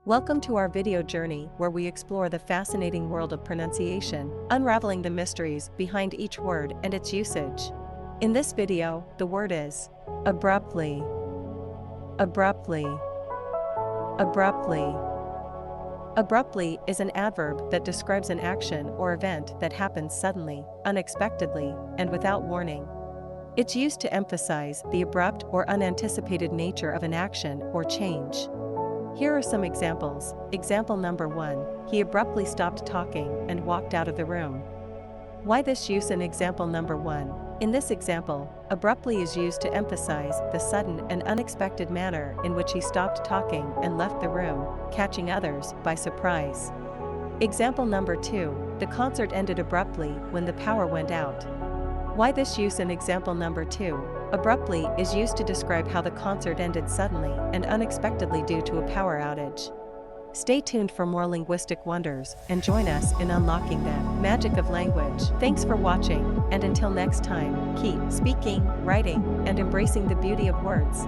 Welcome to our video journey where we explore the fascinating world of pronunciation, unraveling the mysteries behind each word and its usage. In this video, the word is abruptly. Abruptly. Abruptly. Abruptly is an adverb that describes an action or event that happens suddenly, unexpectedly, and without warning. It's used to emphasize the abrupt or unanticipated nature of an action or change. Here are some examples. Example number 1, he abruptly stopped talking and walked out of the room. Why this use in example number 1? In this example, abruptly is used to emphasize the sudden and unexpected manner in which he stopped talking and left the room, catching others by surprise. Example number 2, the concert ended abruptly when the power went out. Why this use in example number 2? Abruptly is used to describe how the concert ended suddenly and unexpectedly due to a power outage. Stay tuned for more linguistic wonders and join us in unlocking the magic of language. Thanks for watching, and until next time, keep speaking, writing, and embracing the beauty of words.